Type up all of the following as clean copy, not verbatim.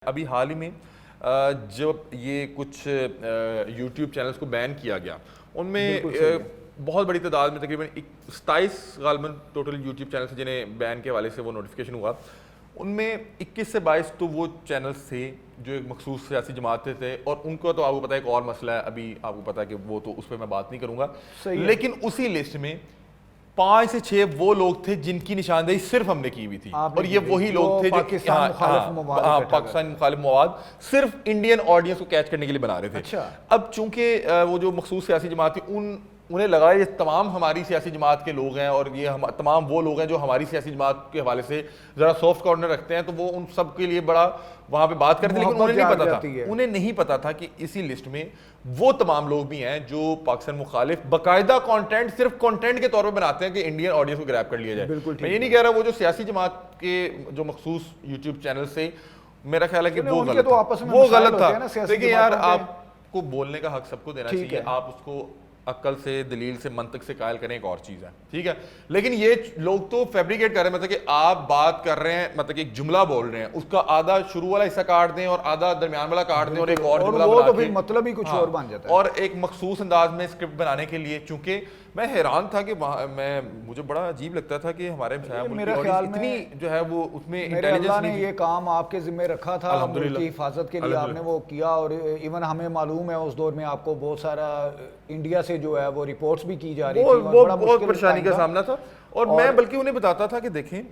ابھی حال ہی میں جب یہ کچھ یوٹیوب چینلز کو بین کیا گیا ان میں بہت بڑی تعداد میں تقریباً 27 غالباً ٹوٹل یوٹیوب چینلز جنہیں بین کے حوالے سے وہ نوٹیفیکیشن ہوا، ان میں 21 سے 22 تو وہ چینلز تھے جو ایک مخصوص سیاسی جماعتیں تھے، اور ان کو تو آپ کو پتہ ہے ایک اور مسئلہ ہے، ابھی آپ کو پتہ ہے کہ وہ تو اس پہ میں بات نہیں کروں گا، لیکن اسی لسٹ میں 5 سے 6 وہ لوگ تھے جن کی نشاندہی صرف ہم نے کی ہوئی تھی، اور یہ وہی لوگ تھے جو پاکستان مخالف مواد صرف انڈین آڈینس کو کیچ کرنے کے لیے بنا رہے تھے۔ اب چونکہ وہ جو مخصوص سیاسی جماعت تھی انہیں لگا یہ تمام ہماری سیاسی جماعت کے لوگ ہیں، اور یہ تمام وہ لوگ ہیں جو ہماری سیاسی جماعت کے حوالے سے ذرا سافٹ کارنر رکھتے ہیں، تو وہ ان سب کے لیے بڑا وہاں پہ بات کرتے ہیں، لیکن انہیں نہیں پتا تھا کہ اسی لسٹ میں وہ تمام لوگ بھی ہیں جو پاکستان مخالف باقاعدہ کانٹینٹ صرف کانٹینٹ کے طور پہ بناتے ہیں کہ انڈین آڈینس کو گریب کر لیا جائے۔ میں یہ نہیں کہہ رہا وہ جو سیاسی جماعت کے جو مخصوص یوٹیوب چینل سے، میرا خیال ہے کہ وہ غلط تھا۔ دیکھیں یار، آپ کو بولنے کا حق سب کو دینا چاہیے، آپ اس کو عقل سے، دلیل سے، منطق سے قائل کریں، ایک اور چیز ہے، ٹھیک ہے، لیکن یہ لوگ تو فیبریکیٹ کر رہے ہیں، مطلب کہ آپ بات کر رہے ہیں، مطلب کہ ایک جملہ بول رہے ہیں، اس کا آدھا شروع والا حصہ کاٹ دیں اور آدھا درمیان والا کاٹ دیں اور ایک اور جملہ بنا کے مطلب ہی کچھ اور بن جاتا ہے، اور ایک مخصوص انداز میں اسکرپٹ بنانے کے لیے۔ چونکہ میں حیران تھا کہ مجھے بڑا عجیب لگتا تھا کہ ہمارے اتنی جو ہے وہ اس میں اللہ نے یہ کام آپ کے ذمہ رکھا تھا، ملک کی حفاظت کے لیے آپ نے وہ کیا، اور ایون ہمیں معلوم ہے اس دور میں آپ کو بہت سارا انڈیا سے جو ہے وہ رپورٹس بھی کی جا رہی تھی، وہ بہت پریشانی کا سامنا تھا، اور میں بلکہ انہیں بتاتا تھا کہ دیکھیں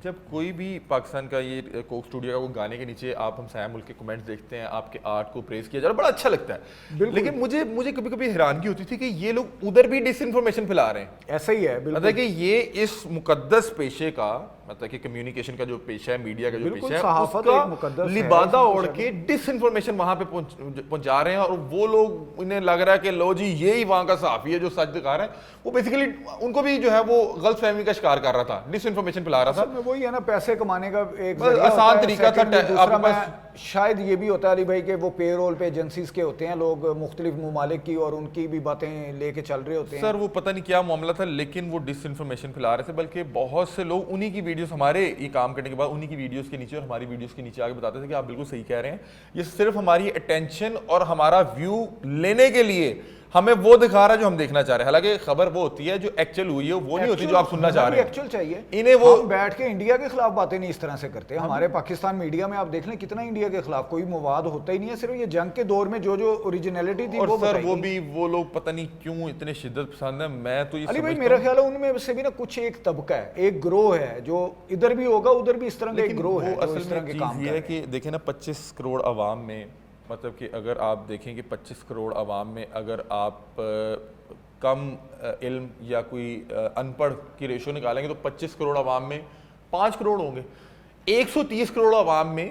جب کوئی بھی پاکستان کا یہ کوک اسٹوڈیو کا وہ گانے کے نیچے آپ ہم سایہ ملک کے کمنٹس دیکھتے ہیں، آپ کے آرٹ کو پریز کیا جا رہا ہے، بڑا اچھا لگتا ہے، لیکن مجھے کبھی کبھی حیرانگی ہوتی تھی کہ یہ لوگ ادھر بھی ڈس انفارمیشن پھیلا رہے ہیں۔ ایسا ہی ہے، مطلب کہ یہ اس مقدس پیشے کا، مطلب کہ کمیونیکیشن کا جو پیشہ ہے، میڈیا کا جو پیشہ ہے، اس کا لبادہ اوڑھ کے ڈس انفارمیشن وہاں پہ پہنچا رہے ہیں، اور وہ لوگ انہیں لگ رہا ہے کہ لو جی یہی وہاں کا صحافی ہے جو سچ دکھا رہا ہے، وہ بیسیکلی ان کو بھی جو ہے وہ غلط فہمی کا شکار کر رہا تھا، ڈس انفارمیشن پھیلا رہا تھا۔ وہی ہے نا، پیسے کمانے کا ایک آسان طریقہ تھا۔ دوسرا میں شاید یہ بھی ہوتا ہے علی بھائی کہ وہ پے رول پہ ایجنسیز کے ہوتے ہیں لوگ مختلف ممالک کی، اور ان کی بھی باتیں لے کے چل رہے ہوتے ہیں۔ سر وہ پتہ نہیں کیا معاملہ تھا، لیکن وہ ڈس انفارمیشن پھیلا رہے تھے، بلکہ بہت سے لوگ انہی کی ویڈیوز، ہمارے یہ کام کرنے کے بعد انہی کی ویڈیوز کے نیچے اور ہماری ویڈیوز کے نیچے آگے بتاتے تھے کہ آپ بالکل صحیح کہہ رہے ہیں، یہ صرف ہماری اٹینشن اور ہمارا ویو لینے کے لیے ہمیں وہ دکھا رہا ہے جو ہم دیکھنا چاہ رہے ہیں، حالانکہ خبر وہ ہوتی ہے جو ایکچوئل ہوئی ہے، وہ نہیں ہوتی جو آپ سننا چاہ رہے ہیں۔ ایکچوئل چاہیے انہیں وہ ہم بیٹھ کے انڈیا کے خلاف باتیں نہیں اس طرح سے کرتے، ہمارے پاکستان میڈیا میں آپ دیکھ لیں کتنا انڈیا کے خلاف کوئی مواد ہوتا ہی نہیں ہے، صرف یہ جنگ کے دور میں جو اوریجنلٹی تھی وہ سر وہ بھی وہ لوگ پتہ نہیں کیوں اتنے شدت پسند ہیں۔ میں تو یہ علی بھائی میرا خیال ہے ان میں سے بھی نا کچھ ایک طبقہ ہے، ایک گروہ ہے جو ادھر بھی ہوگا ادھر بھی اس طرح کا ایک گروہ ہے جو اس طرح کے کام یہ ہے کہ دیکھیں نا 25 کروڑ عوام میں، مطلب کہ اگر آپ دیکھیں کہ 25 کروڑ عوام میں اگر آپ کم علم یا کوئی ان پڑھ کی ریشو نکالیں گے تو 25 کروڑ عوام میں 5 کروڑ ہوں گے۔ 130 کروڑ عوام میں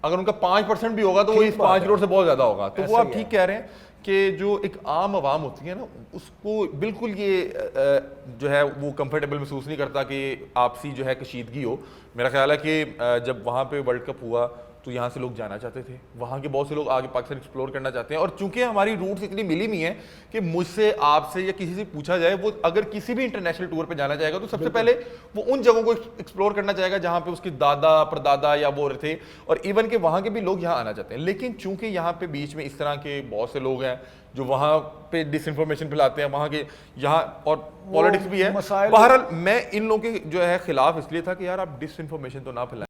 اگر ان کا 5% بھی ہوگا تو وہ اس 5 کروڑ سے بہت زیادہ ہوگا، تو وہ آپ ٹھیک کہہ رہے ہیں کہ جو ایک عام عوام ہوتی ہے نا، اس کو بالکل یہ جو ہے وہ کمفرٹیبل محسوس نہیں کرتا کہ آپسی جو ہے کشیدگی ہو۔ میرا خیال ہے کہ جب وہاں پہ ورلڈ کپ ہوا تو یہاں سے لوگ جانا چاہتے تھے، وہاں کے بہت سے لوگ آگے پاکستان ایکسپلور کرنا چاہتے ہیں، اور چونکہ ہماری روٹس اتنی ملی ہوئی ہیں کہ مجھ سے، آپ سے یا کسی سے پوچھا جائے، وہ اگر کسی بھی انٹرنیشنل ٹور پہ جانا چاہے گا تو سب سے پہلے وہ ان جگہوں کو ایکسپلور کرنا چاہے گا جہاں پہ اس کے دادا پردادا یا وہ تھے، اور ایون کہ وہاں کے بھی لوگ یہاں آنا چاہتے ہیں، لیکن چونکہ یہاں پہ بیچ میں اس طرح کے بہت سے لوگ ہیں جو وہاں پہ ڈس انفارمیشن پھیلاتے ہیں، وہاں کے یہاں اور پالیٹکس بھی ہے۔ بہرحال میں ان لوگوں کے جو ہے خلاف اس لیے تھا کہ یار آپ ڈس انفارمیشن تو نہ پھیلائیں۔